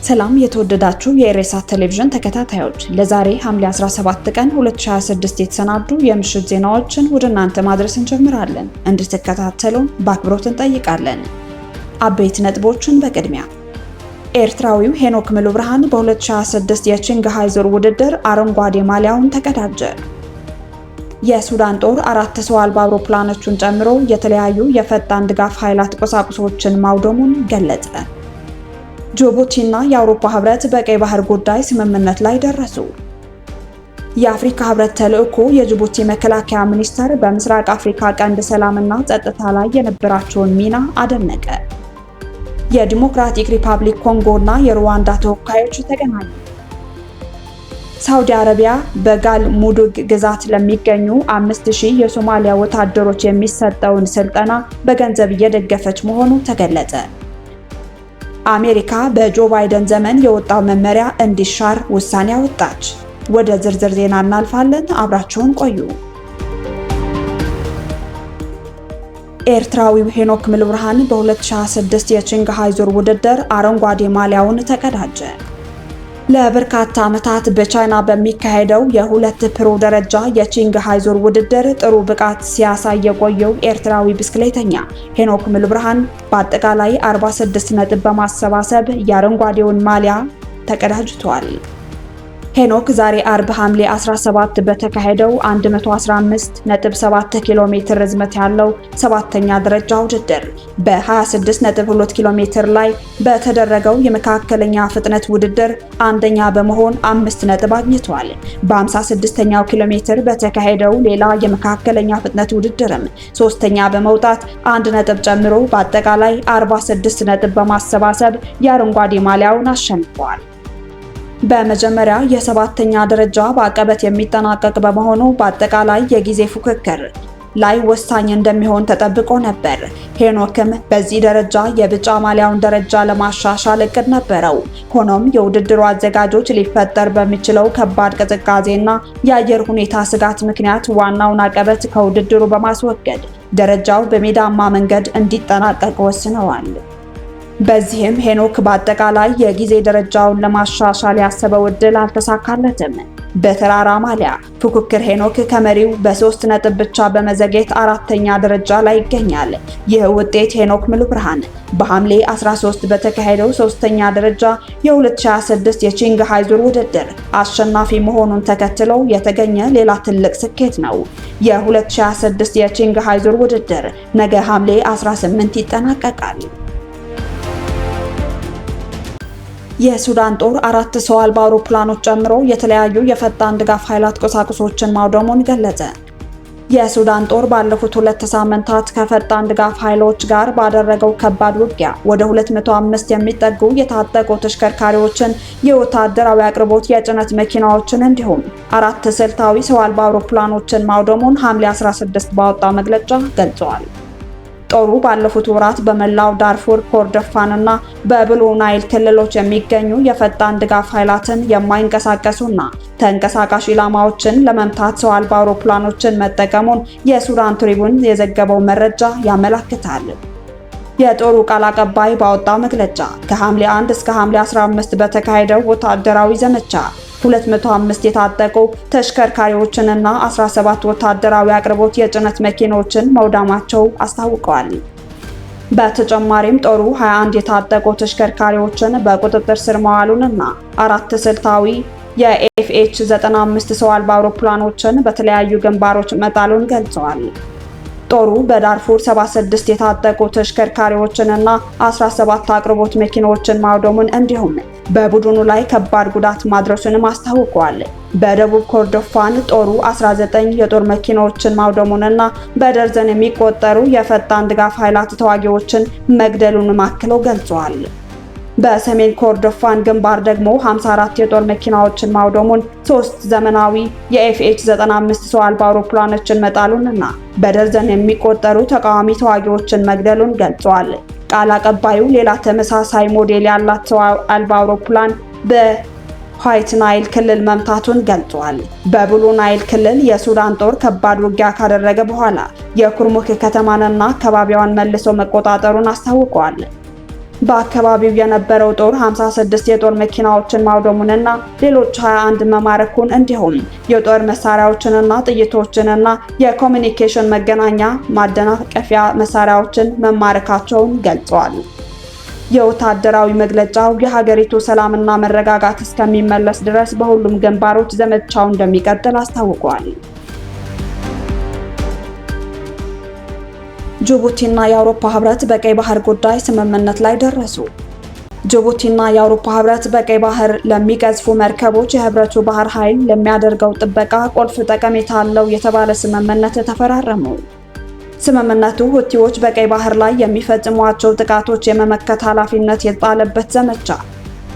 ሰላም የተወደዳችሁ የኢሬሳት ቴሌቪዥን ተከታታዮች፣ ለዛሬ ሐምሌ 17 ቀን 2026 የተሰናዱ የምሽት ዜናዎችን ወደ እናንተ ማድረስ እንጀምራለን። እንድትከታተሉን በአክብሮት እንጠይቃለን። አበይት ነጥቦችን በቅድሚያ ኤርትራዊው ሄኖክ ምሉ ብርሃን በ2026 የቺንግሃይ ዙር ውድድር አረንጓዴ ማሊያውን ተቀዳጀ። የሱዳን ጦር 4 ሰው አልባ አውሮፕላኖችን ጨምሮ የተለያዩ የፈጣን ድጋፍ ኃይላት ቁሳቁሶችን ማውደሙን ገለጸ። ጅቡቲና የአውሮፓ ህብረት በቀይ ባህር ጉዳይ ስምምነት ላይ ደረሱ። የአፍሪካ ህብረት ተልዕኮ የጅቡቲ መከላከያ ሚኒስቴር በምስራቅ አፍሪካ ቀንድ ሰላምና ጸጥታ ላይ የነበራቸውን ሚና አደነቀ። የዲሞክራቲክ ሪፐብሊክ ኮንጎና የሩዋንዳ ተወካዮች ተገናኙ። ሳውዲ አረቢያ በጋል ሙዱግ ግዛት ለሚገኙ 5000 የሶማሊያ ወታደሮች የሚሰጠውን ስልጠና በገንዘብ እየደገፈች መሆኑ ተገለጸ። አሜሪካ በጆ ባይደን ዘመን የወጣው መመሪያ እንዲሻር ውሳኔ አወጣች። ወደ ዝርዝር ዜና እናልፋለን። አብራችሁን ቆዩ። ኤርትራዊው ሄኖክ ምሉ ብርሃን በ2026 የቺንግሃይ ዙር ውድድር አረንጓዴ ማሊያውን ተቀዳጀ። ለበርካታ ዓመታት በቻይና በሚካሄደው የሁለት ፕሮ ደረጃ የቺንግሃይ ዙር ውድድር ጥሩ ብቃት ሲያሳይ የቆየው ኤርትራዊ ብስክሌተኛ ሄኖክ ምሉ ብርሃን በአጠቃላይ 46 ነጥብ በማሰባሰብ የአረንጓዴውን ማሊያ ተቀዳጅቷል። ሄኖክ ዛሬ አርብ ሐምሌ 17 በተካሄደው 115.7 ኪሎ ሜትር ርዝመት ያለው 7ኛ ደረጃ ውድድር በ26.2 ኪሎ ሜትር ላይ በተደረገው የመካከለኛ ፍጥነት ውድድር አንደኛ በመሆን 5 ነጥብ አግኝቷል። በ56ኛው ኪሎ ሜትር በተካሄደው ሌላ የመካከለኛ ፍጥነት ውድድርም ሶስተኛ በመውጣት 1 ነጥብ ጨምሮ በአጠቃላይ 46 ነጥብ በማሰባሰብ የአረንጓዴ ማሊያውን አሸንፏል። በመጀመሪያ የሰባተኛ ደረጃ በአቀበት የሚጠናቀቅ በመሆኑ በአጠቃላይ የጊዜ ፉክክር ላይ ወሳኝ እንደሚሆን ተጠብቆ ነበር። ሄኖክም በዚህ ደረጃ የቢጫ ማሊያውን ደረጃ ለማሻሻል እቅድ ነበረው። ሆኖም የውድድሩ አዘጋጆች ሊፈጠር በሚችለው ከባድ ቅዝቃዜና የአየር ሁኔታ ስጋት ምክንያት ዋናውን አቀበት ከውድድሩ በማስወገድ ደረጃው በሜዳማ መንገድ እንዲጠናቀቅ ወስነዋል። በዚህም ሄኖክ በአጠቃላይ የጊዜ ደረጃውን ለማሻሻል ያሰበው እድል አልተሳካለትም። በተራራ ማሊያ ፉክክር ሄኖክ ከመሪው በ3 ነጥብ ብቻ በመዘግየት 4ኛ ደረጃ ላይ ይገኛል። ይህ ውጤት ሄኖክ ምሉ ብርሃን በሐምሌ 13 በተካሄደው 3ኛ ደረጃ የ2026 የቺንግሃይ ዙር ውድድር አሸናፊ መሆኑን ተከትሎ የተገኘ ሌላ ትልቅ ስኬት ነው። የ2026 የቺንግሃይ ዙር ውድድር ነገ ሐምሌ 18 ይጠናቀቃል። የሱዳን ጦር 4 ሰው አልባ አውሮፕላኖች ጨምሮ የተለያዩ የፈጣን ድጋፍ ኃይላት ቁሳቁሶችን ማውደሙን ገለጸ። የሱዳን ጦር ባለፉት 2 ሳምንታት ከፈጣን ድጋፍ ኃይሎች ጋር ባደረገው ከባድ ውጊያ ወደ 205 የሚጠጉ የታጠቁ ተሽከርካሪዎችን፣ የወታደራዊ አቅርቦት የጭነት መኪናዎችን እንዲሁም 4 ስልታዊ ሰው አልባ አውሮፕላኖችን ማውደሙን ሐምሌ 16 ባወጣው መግለጫ ገልጿል። ጦሩ ባለፉት ወራት በመላው ዳርፉር፣ ኮርዶፋንና በብሉ ናይል ክልሎች የሚገኙ የፈጣን ድጋፍ ኃይላትን የማይንቀሳቀሱና ተንቀሳቃሽ ኢላማዎችን ለመምታት ሰው አልባ አውሮፕላኖችን መጠቀሙን የሱዳን ትሪቡን የዘገበው መረጃ ያመለክታል። የጦሩ ቃል አቀባይ ባወጣው መግለጫ ከሐምሌ 1 እስከ ሐምሌ 15 በተካሄደው ወታደራዊ ዘመቻ 205 የታጠቁ ተሽከርካሪዎችንና 17 ወታደራዊ አቅርቦት የጭነት መኪኖችን መውደማቸው አስታውቀዋል። በተጨማሪም ጦሩ 21 የታጠቁ ተሽከርካሪዎችን በቁጥጥር ስር መዋሉንና 4 ስልታዊ የኤፍኤች-95 ሰው አልባ አውሮፕላኖችን በተለያዩ ግንባሮች መጣሉን ገልጸዋል። ጦሩ በዳርፉር 76 የታጠቁ ተሽከርካሪዎችንና 17 አቅርቦት መኪኖችን ማውደሙን እንዲሁም በቡድኑ ላይ ከባድ ጉዳት ማድረሱንም አስታውቋል። በደቡብ ኮርዶፋን ጦሩ 19 የጦር መኪኖችን ማውደሙንና በደርዘን የሚቆጠሩ የፈጣን ድጋፍ ኃይላት ተዋጊዎችን መግደሉን አክለው ገልጿል። በሰሜን ኮርዶፋን ግንባር ደግሞ 54 የጦር መኪናዎችን ማውደሙን፣ 3 ዘመናዊ የኤፍኤች-95 ሰው አልባ አውሮፕላኖችን መጣሉንና በደርዘን የሚቆጠሩ ተቃዋሚ ተዋጊዎችን መግደሉን ገልጿል። ቃል አቀባዩ ሌላ ተመሳሳይ ሞዴል ያላት ሰው አልባ አውሮፕላን በዋይት ናይል ክልል መምታቱን ገልጿል። በብሉ ናይል ክልል የሱዳን ጦር ከባድ ውጊያ ካደረገ በኋላ የኩርሙክ ከተማንና አካባቢዋን መልሶ መቆጣጠሩን አስታውቋል። በአካባቢው የነበረው ጦር 56 የጦር መኪናዎችን ማውደሙንና ሌሎች 21 መማረኩን እንዲሁም የጦር መሳሪያዎችንና ጥይቶችንና የኮሙኒኬሽን መገናኛ ማደናቀፊያ መሳሪያዎችን መማረካቸውን ገልጸዋል። የወታደራዊ መግለጫው የሀገሪቱ ሰላምና መረጋጋት እስከሚመለስ ድረስ በሁሉም ግንባሮች ዘመቻው እንደሚቀጥል አስታውቋል። ጅቡቲና የአውሮፓ ህብረት በቀይ ባህር ጉዳይ ስምምነት ላይ ደረሱ። ጅቡቲና የአውሮፓ ህብረት በቀይ ባህር ለሚገዝፉ መርከቦች የህብረቱ ባህር ኃይል ለሚያደርገው ጥበቃ ቁልፍ ጠቀሜታ አለው የተባለ ስምምነት ተፈራረሙ። ስምምነቱ ሁቲዎች በቀይ ባህር ላይ የሚፈጽሟቸው ጥቃቶች የመመከት ኃላፊነት የተጣለበት ዘመቻ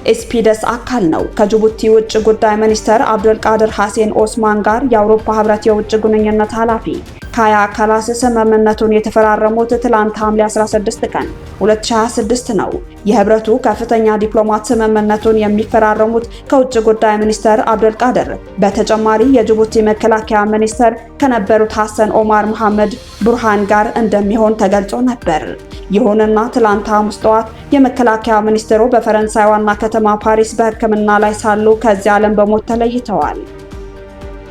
ኤስፒደስ አካል ነው። ከጅቡቲ ውጭ ጉዳይ ሚኒስተር አብዱልቃድር ሐሴን ኦስማን ጋር የአውሮፓ ህብረት የውጭ ግንኙነት ኃላፊ ካያ ካላስ ስምምነቱን የተፈራረሙት ትላንት ሐምሌ 16 ቀን 2026 ነው። የህብረቱ ከፍተኛ ዲፕሎማት ስምምነቱን የሚፈራረሙት ከውጭ ጉዳይ ሚኒስተር አብዱልቃድር በተጨማሪ የጅቡቲ መከላከያ ሚኒስተር ከነበሩት ሐሰን ኦማር መሐመድ ቡርሃን ጋር እንደሚሆን ተገልጾ ነበር። ይሁንና ትላንት ሐሙስ ጠዋት የመከላከያ ሚኒስትሩ በፈረንሳይ ዋና ከተማ ፓሪስ በሕክምና ላይ ሳሉ ከዚህ ዓለም በሞት ተለይተዋል።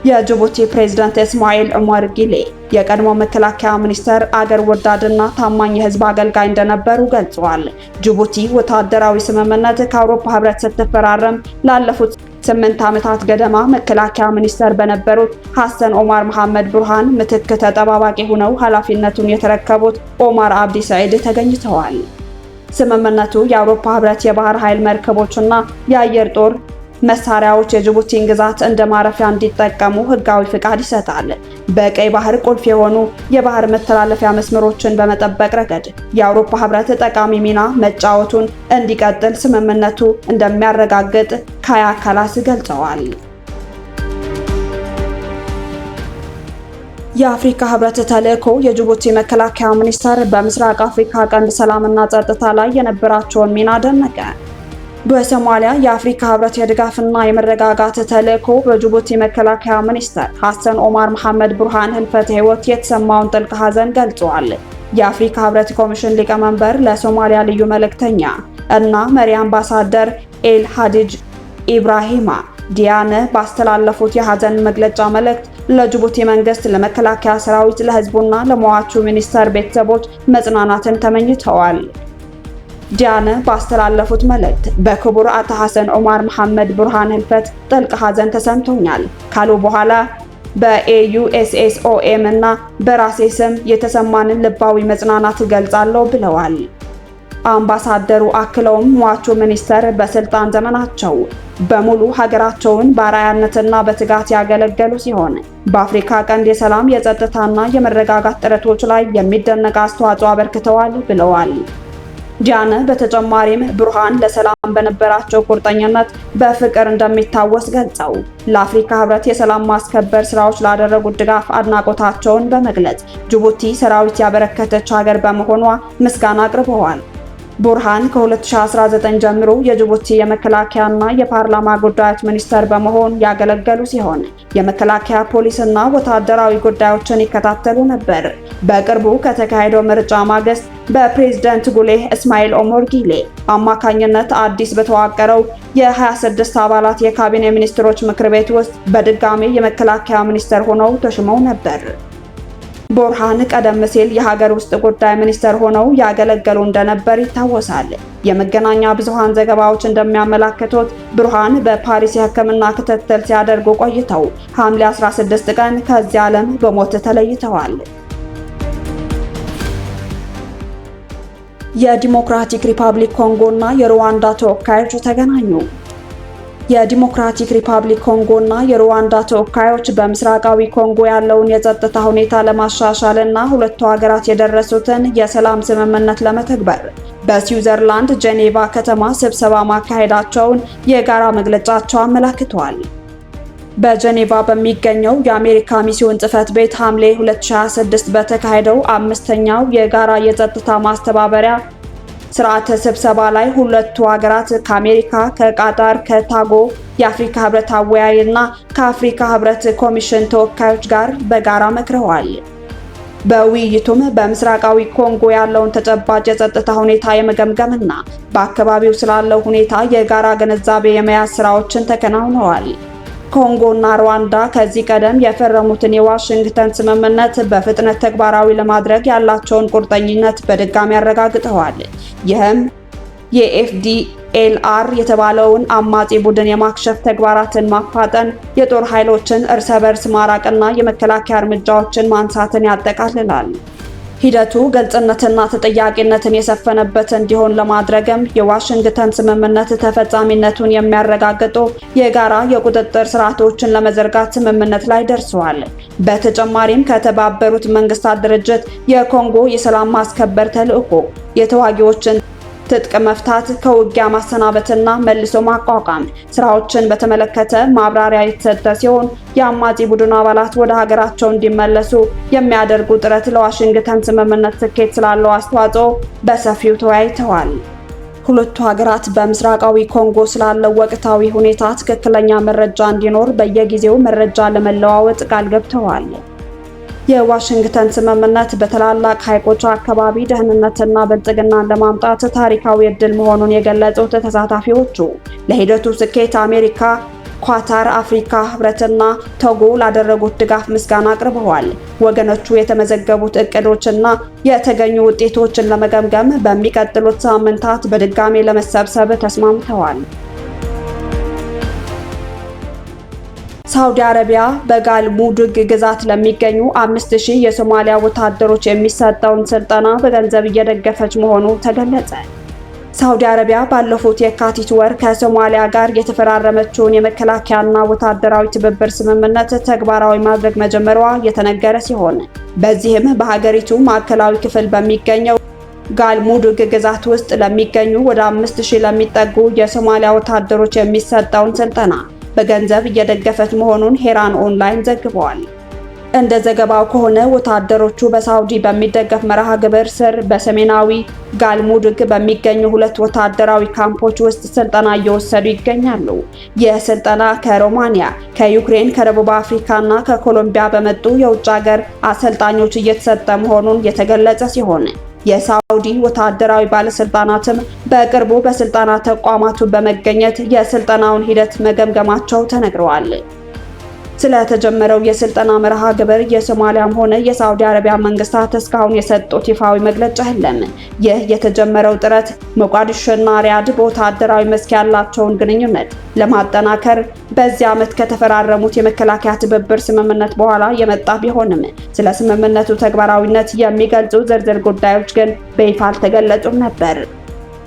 የጅቡቲ ፕሬዝዳንት እስማኤል ዑመር ጊሌ የቀድሞ መከላከያ ሚኒስተር አገር ወዳድና ታማኝ የህዝብ አገልጋይ እንደነበሩ ገልጸዋል። ጅቡቲ ወታደራዊ ስምምነት ከአውሮፓ ህብረት ስትፈራረም ላለፉት 8 ዓመታት ገደማ መከላከያ ሚኒስተር በነበሩት ሐሰን ኦማር መሐመድ ቡርሃን ምትክ ተጠባባቂ ሆነው ኃላፊነቱን የተረከቡት ኦማር አብዲ ሰዒድ ተገኝተዋል። ስምምነቱ የአውሮፓ ህብረት የባህር ኃይል መርከቦችና የአየር ጦር መሳሪያዎች የጅቡቲን ግዛት እንደ ማረፊያ እንዲጠቀሙ ህጋዊ ፍቃድ ይሰጣል። በቀይ ባህር ቁልፍ የሆኑ የባህር መተላለፊያ መስመሮችን በመጠበቅ ረገድ የአውሮፓ ህብረት ጠቃሚ ሚና መጫወቱን እንዲቀጥል ስምምነቱ እንደሚያረጋግጥ ካያ ካላስ ገልጸዋል። የአፍሪካ ህብረት ተልዕኮ የጅቡቲ መከላከያ ሚኒስተር በምስራቅ አፍሪካ ቀንድ ሰላምና ጸጥታ ላይ የነበራቸውን ሚና አደነቀ። በሶማሊያ የአፍሪካ ህብረት የድጋፍና የመረጋጋት ተልዕኮ በጅቡቲ መከላከያ ሚኒስተር ሐሰን ኦማር መሐመድ ቡርሃን ህልፈተ ህይወት የተሰማውን ጥልቅ ሐዘን ገልጿል። የአፍሪካ ህብረት ኮሚሽን ሊቀመንበር ለሶማሊያ ልዩ መልእክተኛ እና መሪ አምባሳደር ኤል ሀዲጅ ኢብራሂማ ዲያነ ባስተላለፉት የሐዘን መግለጫ መልእክት ለጅቡቲ መንግስት፣ ለመከላከያ ሰራዊት፣ ለህዝቡና ለሟቹ ሚኒስተር ቤተሰቦች መጽናናትን ተመኝተዋል። ዲያነ ባስተላለፉት መልእክት በክቡር አቶ ሐሰን ኦማር መሐመድ ቡርሃን ህልፈት ጥልቅ ሐዘን ተሰምቶኛል ካሉ በኋላ በኤዩኤስኤስኦኤም እና በራሴ ስም የተሰማንን ልባዊ መጽናናት ገልጻለሁ ብለዋል። አምባሳደሩ አክለውም ሟቹ ሚኒስተር በስልጣን ዘመናቸው በሙሉ ሀገራቸውን በአርአያነትና በትጋት ያገለገሉ ሲሆን በአፍሪካ ቀንድ የሰላም የጸጥታና የመረጋጋት ጥረቶች ላይ የሚደነቅ አስተዋጽኦ አበርክተዋል ብለዋል። ዲያነ በተጨማሪም ቡርሃን ለሰላም በነበራቸው ቁርጠኝነት በፍቅር እንደሚታወስ ገልጸው ለአፍሪካ ህብረት የሰላም ማስከበር ስራዎች ላደረጉት ድጋፍ አድናቆታቸውን በመግለጽ ጅቡቲ ሰራዊት ያበረከተች ሀገር በመሆኗ ምስጋና አቅርበዋል። ቡርሃን ከ2019 ጀምሮ የጅቡቲ የመከላከያና የፓርላማ ጉዳዮች ሚኒስተር በመሆን ያገለገሉ ሲሆን የመከላከያ ፖሊስና ወታደራዊ ጉዳዮችን ይከታተሉ ነበር። በቅርቡ ከተካሄደው ምርጫ ማግስት በፕሬዝዳንት ጉሌህ እስማኤል ኦሞር ጊሌ አማካኝነት አዲስ በተዋቀረው የ26 አባላት የካቢኔ ሚኒስትሮች ምክር ቤት ውስጥ በድጋሚ የመከላከያ ሚኒስተር ሆነው ተሹመው ነበር። ቡርሃን ቀደም ሲል የሀገር ውስጥ ጉዳይ ሚኒስተር ሆነው ያገለገሉ እንደነበር ይታወሳል። የመገናኛ ብዙሃን ዘገባዎች እንደሚያመለክቱት ቡርሃን በፓሪስ የሕክምና ክትትል ሲያደርጉ ቆይተው ሐምሌ 16 ቀን ከዚህ ዓለም በሞት ተለይተዋል። የዲሞክራቲክ ሪፐብሊክ ኮንጎ እና የሩዋንዳ ተወካዮች ተገናኙ። የዲሞክራቲክ ሪፐብሊክ ኮንጎ እና የሩዋንዳ ተወካዮች በምስራቃዊ ኮንጎ ያለውን የጸጥታ ሁኔታ ለማሻሻል እና ሁለቱ ሀገራት የደረሱትን የሰላም ስምምነት ለመተግበር በስዊዘርላንድ ጄኔቫ ከተማ ስብሰባ ማካሄዳቸውን የጋራ መግለጫቸው አመላክቷል። በጄኔቫ በሚገኘው የአሜሪካ ሚስዮን ጽሕፈት ቤት ሐምሌ 2026 በተካሄደው አምስተኛው የጋራ የጸጥታ ማስተባበሪያ ስርዓተ ስብሰባ ላይ ሁለቱ ሀገራት ከአሜሪካ፣ ከቃጣር፣ ከታጎ የአፍሪካ ህብረት አወያይና ከአፍሪካ ህብረት ኮሚሽን ተወካዮች ጋር በጋራ መክረዋል። በውይይቱም በምስራቃዊ ኮንጎ ያለውን ተጨባጭ የጸጥታ ሁኔታ የመገምገምና በአካባቢው ስላለው ሁኔታ የጋራ ግንዛቤ የመያዝ ስራዎችን ተከናውነዋል። ኮንጎና ሩዋንዳ ከዚህ ቀደም የፈረሙትን የዋሽንግተን ስምምነት በፍጥነት ተግባራዊ ለማድረግ ያላቸውን ቁርጠኝነት በድጋሚ አረጋግጠዋል። ይህም የኤፍዲኤልአር የተባለውን አማጺ ቡድን የማክሸፍ ተግባራትን ማፋጠን፣ የጦር ኃይሎችን እርስ በርስ ማራቅና የመከላከያ እርምጃዎችን ማንሳትን ያጠቃልላል። ሂደቱ ግልጽነትና ተጠያቂነትን የሰፈነበት እንዲሆን ለማድረግም የዋሽንግተን ስምምነት ተፈጻሚነቱን የሚያረጋግጡ የጋራ የቁጥጥር ስርዓቶችን ለመዘርጋት ስምምነት ላይ ደርሰዋል። በተጨማሪም ከተባበሩት መንግስታት ድርጅት የኮንጎ የሰላም ማስከበር ተልዕኮ የተዋጊዎችን ትጥቅ መፍታት፣ ከውጊያ ማሰናበትና መልሶ ማቋቋም ስራዎችን በተመለከተ ማብራሪያ የተሰጠ ሲሆን የአማጺ ቡድን አባላት ወደ ሀገራቸው እንዲመለሱ የሚያደርጉ ጥረት ለዋሽንግተን ስምምነት ስኬት ስላለው አስተዋጽኦ በሰፊው ተወያይተዋል። ሁለቱ ሀገራት በምስራቃዊ ኮንጎ ስላለው ወቅታዊ ሁኔታ ትክክለኛ መረጃ እንዲኖር በየጊዜው መረጃ ለመለዋወጥ ቃል ገብተዋል። የዋሽንግተን ስምምነት በተላላቅ ሐይቆች አካባቢ ደህንነትና ብልጽግናን ለማምጣት ታሪካዊ ዕድል መሆኑን የገለጹት ተሳታፊዎቹ ለሂደቱ ስኬት አሜሪካ፣ ኳታር፣ አፍሪካ ህብረትና ቶጎ ላደረጉት ድጋፍ ምስጋና አቅርበዋል። ወገኖቹ የተመዘገቡት እቅዶችና የተገኙ ውጤቶችን ለመገምገም በሚቀጥሉት ሳምንታት በድጋሚ ለመሰብሰብ ተስማምተዋል። ሳውዲ አረቢያ በጋልሙዱግ ግዛት ለሚገኙ 5000 የሶማሊያ ወታደሮች የሚሰጠውን ስልጠና በገንዘብ እየደገፈች መሆኑ ተገለጸ። ሳውዲ አረቢያ ባለፉት የካቲት ወር ከሶማሊያ ጋር የተፈራረመችውን የመከላከያና ወታደራዊ ትብብር ስምምነት ተግባራዊ ማድረግ መጀመሯ የተነገረ ሲሆን በዚህም በሀገሪቱ ማዕከላዊ ክፍል በሚገኘው ጋልሙዱግ ግዛት ውስጥ ለሚገኙ ወደ 5000 ለሚጠጉ የሶማሊያ ወታደሮች የሚሰጠውን ስልጠና በገንዘብ እየደገፈች መሆኑን ሄራን ኦንላይን ዘግቧል። እንደ ዘገባው ከሆነ ወታደሮቹ በሳውዲ በሚደገፍ መርሃ ግብር ስር በሰሜናዊ ጋልሙዱግ በሚገኙ 2 ወታደራዊ ካምፖች ውስጥ ስልጠና እየወሰዱ ይገኛሉ። ይህ ስልጠና ከሮማኒያ፣ ከዩክሬን፣ ከደቡብ አፍሪካና ከኮሎምቢያ በመጡ የውጭ ሀገር አሰልጣኞች እየተሰጠ መሆኑን የተገለጸ ሲሆን የሳውዲ ወታደራዊ ባለስልጣናትም በቅርቡ በስልጠና ተቋማቱ በመገኘት የስልጠናውን ሂደት መገምገማቸው ተነግረዋል። ስለተጀመረው የስልጠና መርሃ ግብር የሶማሊያም ሆነ የሳውዲ አረቢያ መንግስታት እስካሁን የሰጡት ይፋዊ መግለጫ የለም። ይህ የተጀመረው ጥረት ሞቃዲሾና ሪያድ በወታደራዊ መስክ ያላቸውን ግንኙነት ለማጠናከር በዚህ ዓመት ከተፈራረሙት የመከላከያ ትብብር ስምምነት በኋላ የመጣ ቢሆንም ስለ ስምምነቱ ተግባራዊነት የሚገልጹ ዝርዝር ጉዳዮች ግን በይፋ አልተገለጹም ነበር።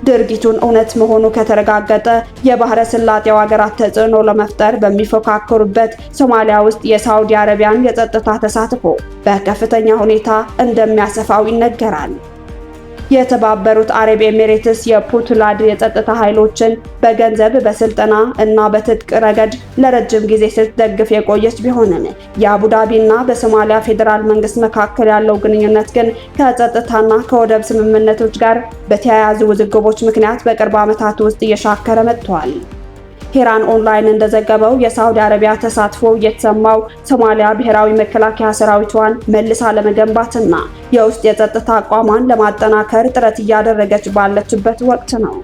ድርጊቱን እውነት መሆኑ ከተረጋገጠ የባህረ ሰላጤው ሀገራት ተጽዕኖ ለመፍጠር በሚፎካከሩበት ሶማሊያ ውስጥ የሳውዲ አረቢያን የጸጥታ ተሳትፎ በከፍተኛ ሁኔታ እንደሚያሰፋው ይነገራል። የተባበሩት አረብ ኤሚሬትስ የፑንትላንድ የጸጥታ ኃይሎችን በገንዘብ በስልጠና እና በትጥቅ ረገድ ለረጅም ጊዜ ስትደግፍ የቆየች ቢሆንም የአቡዳቢና በሶማሊያ ፌዴራል መንግስት መካከል ያለው ግንኙነት ግን ከጸጥታና ከወደብ ስምምነቶች ጋር በተያያዙ ውዝግቦች ምክንያት በቅርብ ዓመታት ውስጥ እየሻከረ መጥቷል። ሄራን ኦንላይን እንደዘገበው የሳውዲ አረቢያ ተሳትፎ የተሰማው ሶማሊያ ብሔራዊ መከላከያ ሰራዊቷን መልሳ ለመገንባትና የውስጥ የጸጥታ አቋሟን ለማጠናከር ጥረት እያደረገች ባለችበት ወቅት ነው።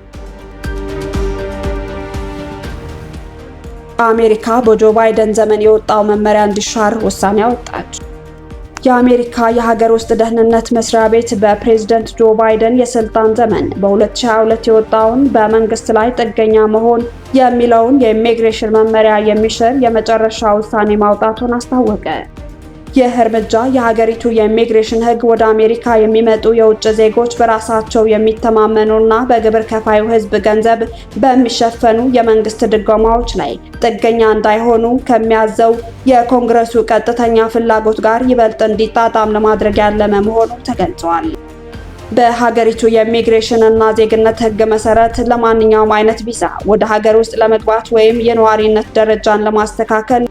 አሜሪካ በጆ ባይደን ዘመን የወጣው መመሪያ እንዲሻር ውሳኔ አወጣች። የአሜሪካ የሀገር ውስጥ ደህንነት መስሪያ ቤት በፕሬዝዳንት ጆ ባይደን የስልጣን ዘመን በ2022 የወጣውን በመንግስት ላይ ጥገኛ መሆን የሚለውን የኢሚግሬሽን መመሪያ የሚሽር የመጨረሻ ውሳኔ ማውጣቱን አስታወቀ። ይህ እርምጃ የሀገሪቱ የኢሚግሬሽን ሕግ ወደ አሜሪካ የሚመጡ የውጭ ዜጎች በራሳቸው የሚተማመኑና በግብር ከፋዩ ሕዝብ ገንዘብ በሚሸፈኑ የመንግስት ድጎማዎች ላይ ጥገኛ እንዳይሆኑ ከሚያዘው የኮንግረሱ ቀጥተኛ ፍላጎት ጋር ይበልጥ እንዲጣጣም ለማድረግ ያለመ መሆኑ ተገልጿል። በሀገሪቱ የኢሚግሬሽን እና ዜግነት ሕግ መሰረት ለማንኛውም አይነት ቪዛ ወደ ሀገር ውስጥ ለመግባት ወይም የነዋሪነት ደረጃን ለማስተካከል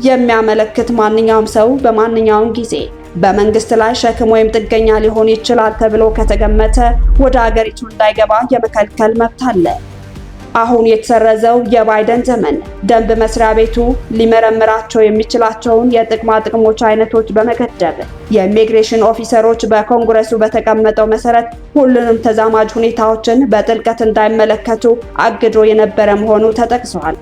የሚያመለክት ማንኛውም ሰው በማንኛውም ጊዜ በመንግስት ላይ ሸክም ወይም ጥገኛ ሊሆን ይችላል ተብሎ ከተገመተ ወደ ሀገሪቱ እንዳይገባ የመከልከል መብት አለ። አሁን የተሰረዘው የባይደን ዘመን ደንብ መስሪያ ቤቱ ሊመረምራቸው የሚችላቸውን የጥቅማ ጥቅሞች አይነቶች በመገደብ የኢሚግሬሽን ኦፊሰሮች በኮንግረሱ በተቀመጠው መሰረት ሁሉንም ተዛማጅ ሁኔታዎችን በጥልቀት እንዳይመለከቱ አግዶ የነበረ መሆኑ ተጠቅሷል።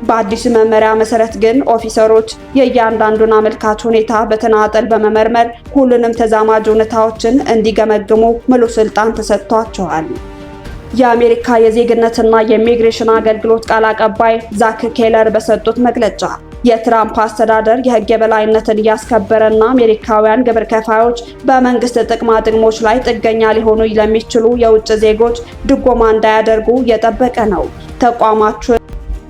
በአዲሱ መመሪያ መሰረት ግን ኦፊሰሮች የእያንዳንዱን አመልካች ሁኔታ በተናጠል በመመርመር ሁሉንም ተዛማጅ ሁኔታዎችን እንዲገመግሙ ሙሉ ስልጣን ተሰጥቷቸዋል። የአሜሪካ የዜግነትና የኢሚግሬሽን አገልግሎት ቃል አቀባይ ዛክ ኬለር በሰጡት መግለጫ የትራምፕ አስተዳደር የሕግ የበላይነትን እያስከበረና አሜሪካውያን ግብር ከፋዮች በመንግስት ጥቅማ ጥቅሞች ላይ ጥገኛ ሊሆኑ ለሚችሉ የውጭ ዜጎች ድጎማ እንዳያደርጉ የጠበቀ ነው። ተቋማቸው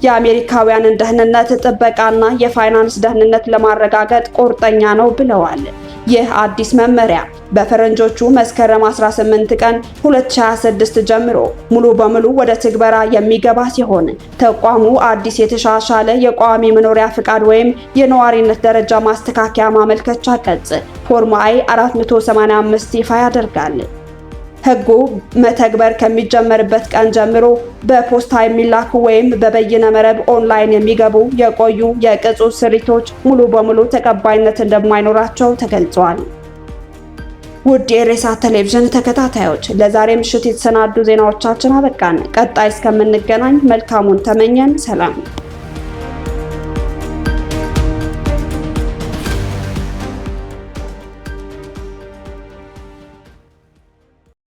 የአሜሪካውያንን ደህንነት ጥበቃና የፋይናንስ ደህንነት ለማረጋገጥ ቁርጠኛ ነው ብለዋል። ይህ አዲስ መመሪያ በፈረንጆቹ መስከረም 18 ቀን 2026 ጀምሮ ሙሉ በሙሉ ወደ ትግበራ የሚገባ ሲሆን ተቋሙ አዲስ የተሻሻለ የቋሚ መኖሪያ ፍቃድ ወይም የነዋሪነት ደረጃ ማስተካከያ ማመልከቻ ቅጽ ፎርም አይ 485 ይፋ ያደርጋል። ሕጉ መተግበር ከሚጀመርበት ቀን ጀምሮ በፖስታ የሚላኩ ወይም በበይነ መረብ ኦንላይን የሚገቡ የቆዩ የቅጹ ስሪቶች ሙሉ በሙሉ ተቀባይነት እንደማይኖራቸው ተገልጿል። ውድ የኢሬሳ ቴሌቪዥን ተከታታዮች ለዛሬ ምሽት የተሰናዱ ዜናዎቻችን አበቃን። ቀጣይ እስከምንገናኝ መልካሙን ተመኘን። ሰላም።